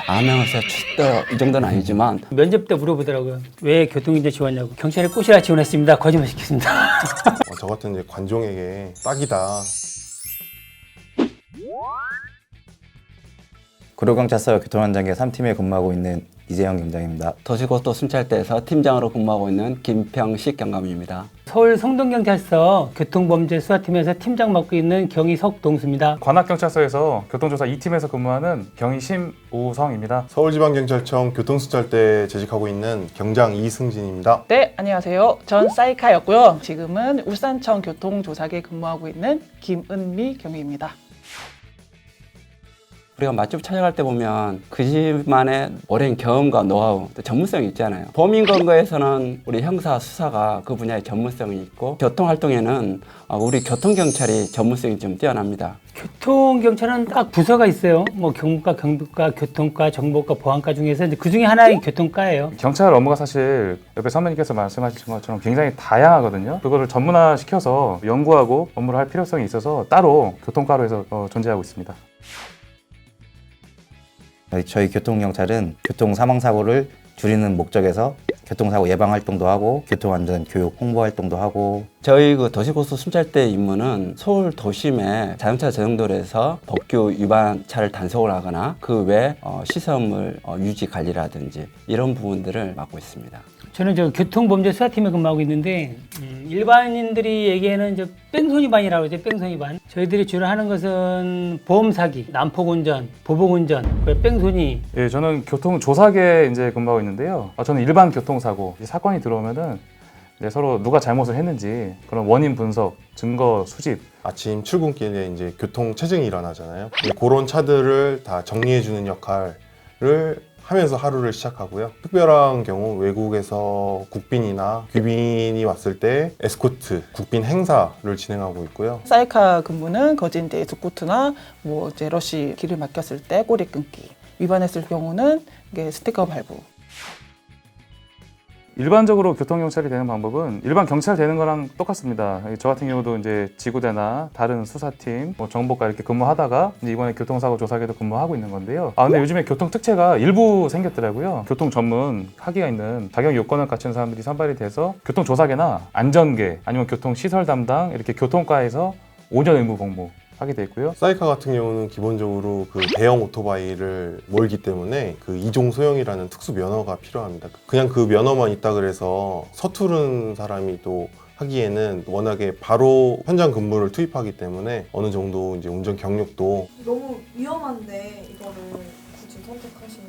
아나운서 이 정도는 아니지만 면접 때 물어보더라고요. 왜 교통경찰 지원냐고. 경찰에 꼬시라 지원했습니다. 거짓말 시켰습니다. 저 같은 이제 관종에게 딱이다. 구로경찰서 교통안전계 3팀에 근무하고 있는 이재영 경장입니다. 도시고속 순찰대에서 팀장으로 근무하고 있는 김평식 경감입니다. 서울 성동경찰서 교통범죄수사팀에서 팀장 맡고 있는 경위 석동수입니다. 관악경찰서에서 교통조사 2팀에서 근무하는 경위 심우성입니다. 서울지방경찰청 교통수찰대에 재직하고 있는 경장 이승진입니다. 네, 안녕하세요. 전 사이카였고요. 지금은 울산청 교통조사계 근무하고 있는 김은미 경위입니다. 우리가 맛집 찾아갈 때 보면 그 집만의 오랜 경험과 노하우, 또 전문성이 있잖아요. 범인 검거에서는 우리 형사 수사가 그 분야의 전문성이 있고 교통활동에는 우리 교통경찰이 전문성이 좀 뛰어납니다. 교통경찰은 딱 부서가 있어요. 뭐 경무과, 경비과, 교통과, 정보과, 보안과 중에서 이제 그 중에 하나의 교통과예요. 경찰 업무가 사실 옆에 선배님께서 말씀하신 것처럼 굉장히 다양하거든요. 그거를 전문화시켜서 연구하고 업무를 할 필요성이 있어서 따로 교통과로 해서 존재하고 있습니다. 저희 교통경찰은 교통사망사고를 줄이는 목적에서 교통사고 예방 활동도 하고 교통안전 교육 홍보 활동도 하고 저희 그 도시고속 순찰대 임무는 서울 도심의 자동차 전용도로에서 법규 위반 차를 단속을 하거나 그 외 시설물 유지 관리라든지 이런 부분들을 맡고 있습니다. 저는 저 교통범죄수사팀에 근무하고 있는데 일반인들이 얘기하는 저 뺑소니반이라고 하죠. 뺑소니반. 저희들이 주로 하는 것은 보험사기, 난폭운전, 보복운전, 뺑소니. 예, 저는 교통조사계에 이제 근무하고 있는데요. 저는 일반 교통사고 사건이 들어오면은 이제 서로 누가 잘못을 했는지 그런 원인 분석, 증거 수집. 아침 출근길에 이제 교통 체증이 일어나잖아요. 그런 차들을 다 정리해주는 역할을 하면서 하루를 시작하고요. 특별한 경우 외국에서 국빈이나 귀빈이 왔을 때 에스코트, 국빈 행사를 진행하고 있고요. 사이카 근무는 거진 이제 에스코트나 뭐 이제 러시 길을 막혔을 때 꼬리 끊기, 위반했을 경우는 이게 스티커 발부. 일반적으로 교통경찰이 되는 방법은 일반 경찰 되는 거랑 똑같습니다. 저 같은 경우도 이제 지구대나 다른 수사팀, 정보과 이렇게 근무하다가 이제 이번에 교통사고 조사계도 근무하고 있는 건데요. 근데 요즘에 교통특채가 일부 생겼더라고요. 교통 전문 학위가 있는 자격 요건을 갖춘 사람들이 선발이 돼서 교통조사계나 안전계 아니면 교통시설 담당 이렇게 교통과에서 5년 의무 복무 하게 돼 있고요. 사이카 같은 경우는 기본적으로 그 대형 오토바이를 몰기 때문에 그 2종 소형이라는 특수 면허가 필요합니다. 그냥 그 면허만 있다 그래서 서투른 사람이 또 하기에는 워낙에 바로 현장 근무를 투입하기 때문에 어느 정도 이제 운전 경력도 너무 위험한데 이거를 굳이 선택하신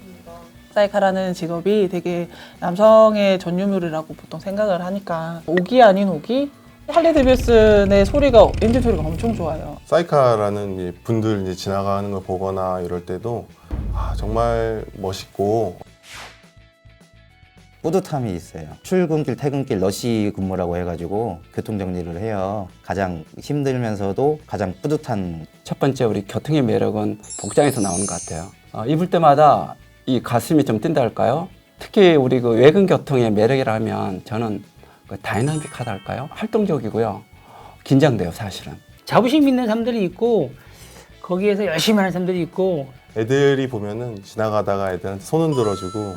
이유가 사이카라는 직업이 되게 남성의 전유물이라고 보통 생각을 하니까 오기 아닌 오기? 할리 데비슨의 소리가 엔진 소리가 엄청 좋아요. 사이카라는 이제 분들 이제 지나가는 걸 보거나 이럴 때도 정말 멋있고 뿌듯함이 있어요. 출근길, 퇴근길 러시 근무라고 해가지고 교통정리를 해요. 가장 힘들면서도 가장 뿌듯한. 첫 번째 우리 교통의 매력은 복장에서 나오는 것 같아요. 입을 때마다 이 가슴이 좀 뛴다 할까요? 특히 우리 그 외근 교통의 매력이라면 저는 다이나믹하다 할까요? 활동적이고요. 긴장돼요, 사실은. 자부심 있는 사람들이 있고 거기에서 열심히 하는 사람들이 있고 애들이 보면은 지나가다가 애들한테 손 흔들어주고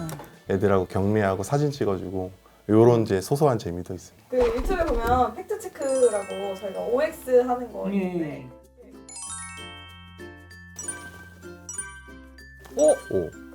애들하고 격려하고 사진 찍어주고 요런 이제 소소한 재미도 있습니다. 그 유튜브에 보면 팩트체크라고 저희가 OX 하는 거 있는데 오.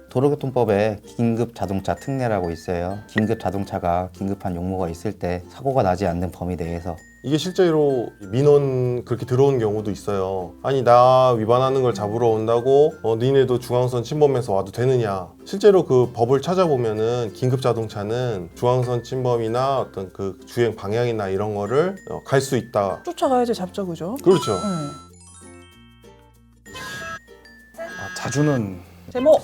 도로교통법에 긴급자동차 특례라고 있어요. 긴급자동차가 긴급한 용무가 있을 때 사고가 나지 않는 범위 내에서 이게 실제로 민원 그렇게 들어온 경우도 있어요. 아니 나 위반하는 걸 잡으러 온다고 니네도 중앙선 침범해서 와도 되느냐. 실제로 그 법을 찾아보면은 긴급자동차는 중앙선 침범이나 어떤 그 주행 방향이나 이런 거를 갈 수 있다. 쫓아가야지 잡죠, 그죠? 그렇죠. 자주는 제목!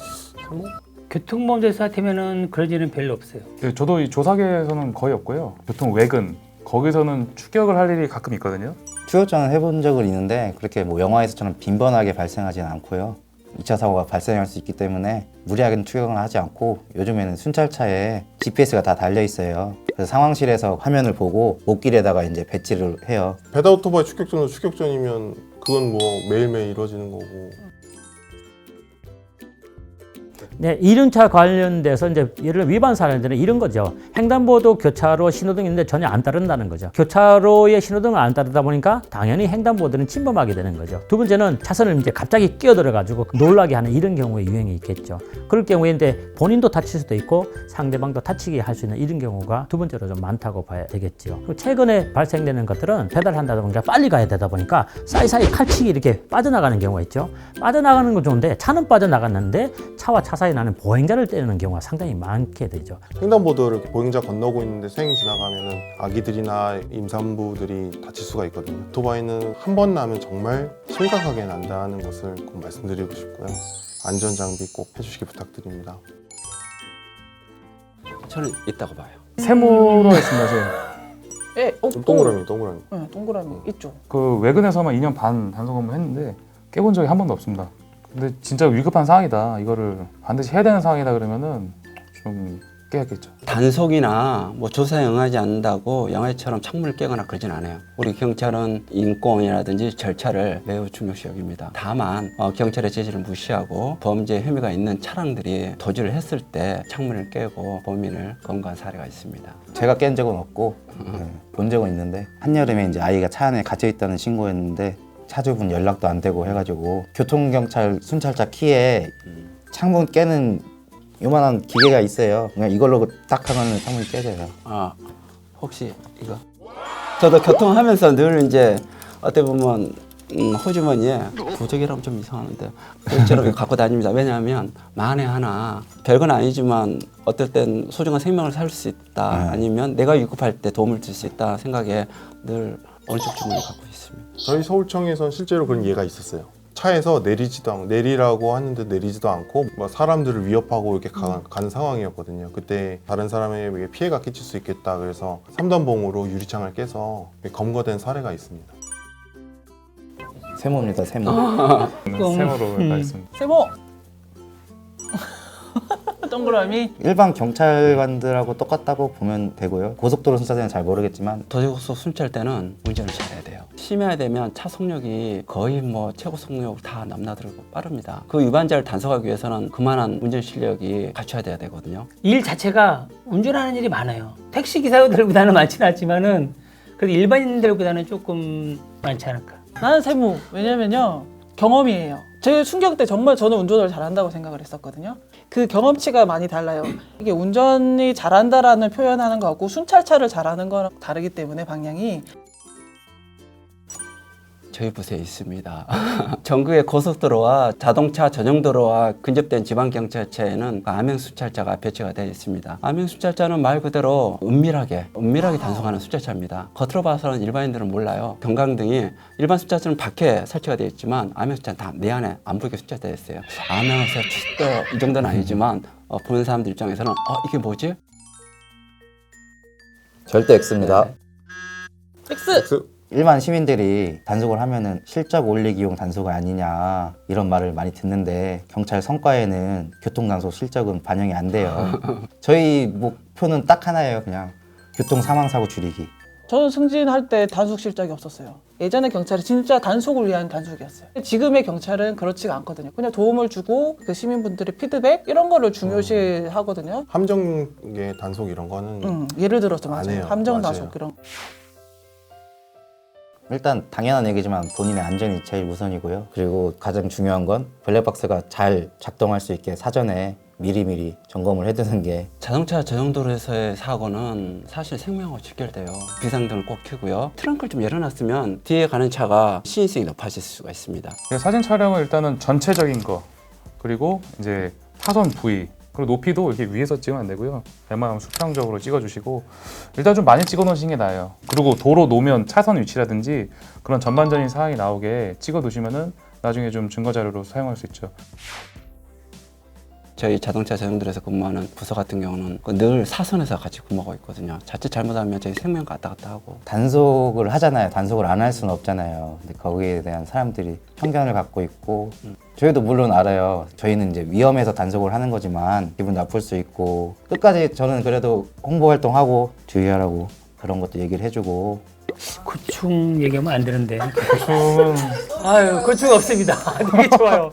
교통범죄수사팀에는 그런 일은 별로 없어요. 네, 저도 이 조사계에서는 거의 없고요. 교통 외근 거기서는 추격을 할 일이 가끔 있거든요. 추격전은 해본 적은 있는데 그렇게 뭐 영화에서처럼 빈번하게 발생하지는 않고요. 2차 사고가 발생할 수 있기 때문에 무리하게 추격은 하지 않고 요즘에는 순찰차에 GPS가 다 달려 있어요. 그래서 상황실에서 화면을 보고 목길에다가 이제 배치를 해요. 배달 오토바이 추격전은 추격전이면 그건 뭐 매일매일 이루어지는 거고. 네, 이륜차 관련돼서 이제 예를 들어 위반 사례들은 이런 거죠. 횡단보도 교차로 신호등이 있는데 전혀 안 따른다는 거죠. 교차로에 신호등을 안 따르다 보니까 당연히 횡단보도는 침범하게 되는 거죠. 두 번째는 차선을 이제 갑자기 끼어들어 가지고 놀라게 하는 이런 경우에 유행이 있겠죠. 그럴 경우에인데 본인도 다칠 수도 있고 상대방도 다치게 할 수 있는 이런 경우가 두 번째로 좀 많다고 봐야 되겠죠. 그리고 최근에 발생되는 것들은 배달한다 보니까 빨리 가야 되다 보니까 사이사이 칼치기 이렇게 빠져나가는 경우가 있죠. 빠져나가는 건 좋은데 차는 빠져나갔는데 차와 차 사이 나는 보행자를 때리는 경우가 상당히 많게 되죠. 횡단보도를 보행자 건너고 있는데 수행 지나가면은 아기들이나 임산부들이 다칠 수가 있거든요. 오토바이는 한 번 나면 정말 심각하게 난다는 것을 꼭 말씀드리고 싶고요. 안전장비 꼭 해주시기 부탁드립니다. 저는 있다고 봐요. 세모로 했습니다. 지금. 예, 동그라미. 네, 동그라미 있죠. 그 외근에서만 2년 반 단속 근무 했는데 깨본 적이 한 번도 없습니다. 근데 진짜 위급한 상황이다. 이거를 반드시 해야 되는 상황이다 그러면은 좀 깨야겠죠. 단속이나 뭐 조사에 응하지 않는다고 영화처럼 창문을 깨거나 그러진 않아요. 우리 경찰은 인권이라든지 절차를 매우 중요시 여깁니다. 다만 경찰의 제지를 무시하고 범죄 혐의가 있는 차량들이 도주를 했을 때 창문을 깨고 범인을 검거한 사례가 있습니다. 제가 깬 적은 없고 본 적은 있는데 한여름에 이제 아이가 차 안에 갇혀 있다는 신고였는데 차주분 연락도 안 되고 해가지고 교통경찰 순찰차 키에 창문 깨는 요만한 기계가 있어요. 그냥 이걸로 딱 하면 창문이 깨져요. 아, 혹시 이거? 저도 교통하면서 늘 이제 어떻게 보면 호주머니에 부적이라면 좀 이상하는데 그처럼 갖고 다닙니다. 왜냐하면 만에 하나 별건 아니지만 어떨 땐 소중한 생명을 살 수 있다. 아니면 내가 위급할 때 도움을 줄 수 있다 생각에 늘 어느 쪽 주머니 갖고 있습니다. 저희 서울청에선 실제로 그런 예가 있었어요. 차에서 내리라고 하는데 내리지도 않고 뭐 사람들을 위협하고 이렇게 가는 상황이었거든요. 그때 다른 사람에게 피해가 끼칠 수 있겠다. 그래서 3단봉으로 유리창을 깨서 검거된 사례가 있습니다. 세모입니다, 세모. 세모로 가겠습니다. 세모! 동그라미. 일반 경찰관들하고 똑같다고 보면 되고요. 고속도로 순찰대는 잘 모르겠지만 도시고속 순찰 때는 운전을 잘해야 돼요. 심해야 되면 차 속력이 거의 뭐 최고 속력 다 넘나들고 빠릅니다. 그 위반자를 단속하기 위해서는 그만한 운전 실력이 갖춰야 돼야 되거든요. 일 자체가 운전하는 일이 많아요. 택시 기사들보다는 많지는 않지만은 그래도 일반인들보다는 조금 많지 않을까. 나는 세모. 왜냐면요. 경험이에요. 제 순경 때 정말 저는 운전을 잘한다고 생각을 했었거든요. 그 경험치가 많이 달라요. 이게 운전이 잘한다라는 표현하는 거하고 순찰차를 잘하는 거랑 다르기 때문에 방향이. 저희 부서에 있습니다. 전국의 고속도로와 자동차 전용도로와 근접된 지방경찰차에는 암행순찰차가 배치가 되어 있습니다. 암행순찰차는 말 그대로 은밀하게 단속하는 순찰차입니다. 겉으로 봐서는 일반인들은 몰라요. 경광등이 일반 순찰차는 밖에 설치가 되어 있지만 암행순찰차는 다 내 안에 안 보이게 설치되어 있어요. 암행에서 이 정도는 아니지만 보는 사람들 입장에서는 이게 뭐지? 절대 X입니다. X! 일반 시민들이 단속을 하면은 실적 올리기용 단속이 아니냐 이런 말을 많이 듣는데 경찰 성과에는 교통단속 실적은 반영이 안 돼요. 저희 목표는 딱 하나예요. 그냥 교통 사망사고 줄이기. 저는 승진할 때 단속 실적이 없었어요. 예전에 경찰이 진짜 단속을 위한 단속이었어요. 지금의 경찰은 그렇지가 않거든요. 그냥 도움을 주고 그 시민분들의 피드백 이런 거를 중요시 하거든요. 함정의 단속 이런 거는 예를 들어서 안 맞아요. 해요. 함정 맞아요. 단속 이런. 일단 당연한 얘기지만 본인의 안전이 제일 우선이고요. 그리고 가장 중요한 건 블랙박스가 잘 작동할 수 있게 사전에 미리미리 점검을 해두는 게. 자동차 전용도로에서의 사고는 사실 생명하고 직결돼요. 비상등을 꼭 켜고요. 트렁크를 좀 열어놨으면 뒤에 가는 차가 시인성이 높아질 수가 있습니다. 사진 촬영은 일단은 전체적인 거 그리고 이제 차선 부위 그리고 높이도 이렇게 위에서 찍으면 안 되고요. 웬만하면 수평적으로 찍어주시고 일단 좀 많이 찍어 놓으시는 게 나아요. 그리고 도로 노면 차선 위치라든지 그런 전반적인 사항이 나오게 찍어 두시면은 나중에 좀 증거 자료로 사용할 수 있죠. 저희 자동차 전용도로에서 근무하는 부서 같은 경우는 늘 사선에서 같이 근무하고 있거든요. 자칫 잘못하면 저희 생명 갔다 갔다 하고. 단속을 하잖아요. 단속을 안 할 수는 없잖아요. 근데 거기에 대한 사람들이 편견을 갖고 있고 저희도 물론 알아요. 저희는 이제 위험해서 단속을 하는 거지만 기분 나쁠 수 있고 끝까지 저는 그래도 홍보 활동하고 주의하라고 그런 것도 얘기를 해주고. 고충 얘기하면 안 되는데. 고충. 아유, 고충 없습니다. 되게 좋아요.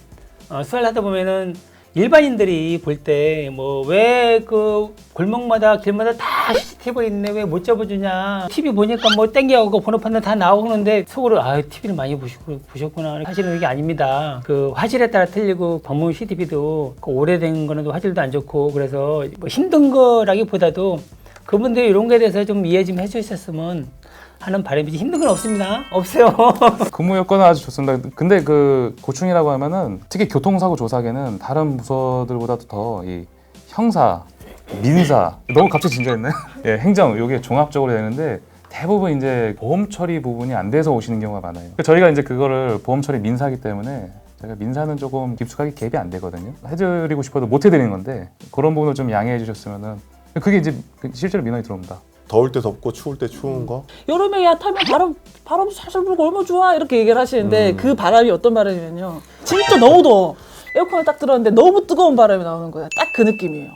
수사를 하다 보면은 일반인들이 볼 때 뭐 왜 그 골목마다 길마다 다 CCTV가 있네 왜 못 잡아주냐 TV 보니까 뭐 땡겨가고 번호판도 다 나오고 하는데 속으로 아 TV를 많이 보셨구나. 사실은 그게 아닙니다. 그 화질에 따라 틀리고 방문 CCTV도 그 오래된 거는 화질도 안 좋고 그래서 뭐 힘든 거라기보다도 그분들이 이런 거에 대해서 좀 이해 좀 해주셨으면 하는 바람이지 힘든 건 없습니다. 없어요. 근무 여건은 아주 좋습니다. 근데 그 고충이라고 하면은 특히 교통사고 조사계는 다른 부서들보다도 더 이 형사, 민사 너무 갑자기 진지했네. 예, 행정 이게 종합적으로 되는데 대부분 이제 보험 처리 부분이 안 돼서 오시는 경우가 많아요. 저희가 이제 그거를 보험 처리 민사기 때문에 제가 민사는 조금 깊숙하게 개입이 안 되거든요. 해드리고 싶어도 못 해드리는 건데 그런 부분을 좀 양해해 주셨으면은 그게 이제 실제로 민원이 들어옵니다. 더울 때 덥고 추울 때 추운 거. 여름에 야 타면 바람 살살 불고 얼마나 좋아 이렇게 얘기를 하시는데 그 바람이 어떤 바람이면요. 진짜 너무 더워. 에어컨을 딱 들었는데 너무 뜨거운 바람이 나오는 거예요. 딱 그 느낌이에요.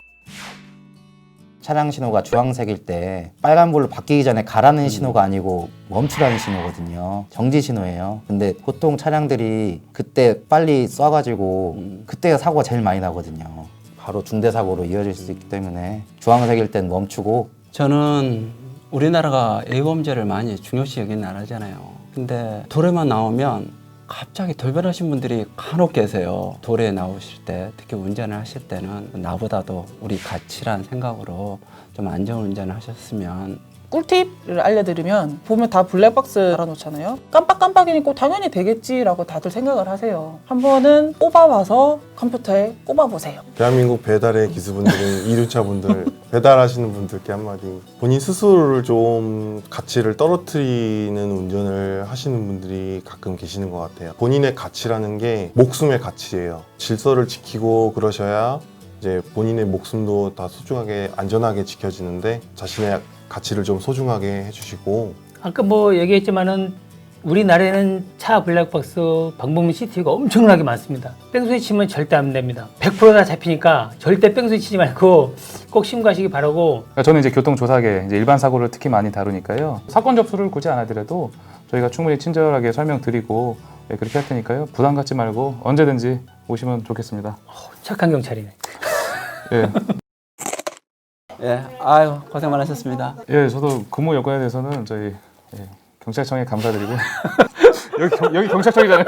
차량 신호가 주황색일 때 빨간불로 바뀌기 전에 가라는 신호가 아니고 멈추라는 신호거든요. 정지 신호예요. 근데 보통 차량들이 그때 빨리 쏴가지고 그때가 사고가 제일 많이 나거든요. 바로 중대 사고로 이어질 수 있기 때문에 주황색일 땐 멈추고. 저는 우리나라가 A범죄를 많이 중요시 여기는 나라잖아요. 근데 도로에만 나오면 갑자기 돌변하신 분들이 간혹 계세요. 도로에 나오실 때, 특히 운전을 하실 때는 나보다도 우리 가치란 생각으로 좀 안전 운전을 하셨으면. 꿀팁을 알려드리면 보면 다 블랙박스 달아놓잖아요. 깜빡깜빡이니까 당연히 되겠지라고 다들 생각을 하세요. 한 번은 꼽아와서 컴퓨터에 꼽아보세요. 대한민국 배달의 기수분들은 이륜차 분들 배달하시는 분들께 한마디. 본인 스스로를 좀 가치를 떨어뜨리는 운전을 하시는 분들이 가끔 계시는 것 같아요. 본인의 가치라는 게 목숨의 가치예요. 질서를 지키고 그러셔야 이제 본인의 목숨도 다 소중하게 안전하게 지켜지는데 자신의 가치를 좀 소중하게 해주시고. 아까 뭐 얘기했지만은 우리나라에는 차 블랙박스 방범 CCTV가 엄청나게 많습니다. 뺑소니 치면 절대 안 됩니다. 100%다 잡히니까 절대 뺑소니 치지 말고 꼭 심구하시기 바라고. 그러니까 저는 이제 교통조사계 이제 일반 사고를 특히 많이 다루니까요. 사건 접수를 굳이 안 하더라도 저희가 충분히 친절하게 설명드리고 그렇게 할 테니까요. 부담 갖지 말고 언제든지 오시면 좋겠습니다. 착한 경찰이네. 예. 예, 아유 고생 많으셨습니다. 예, 저도 근무 여건에 대해서는 저희 경찰청에 감사드리고 여기 경찰청이잖아요.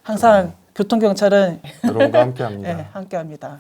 항상 교통경찰은 여러분과 함께합니다. 함께합니다.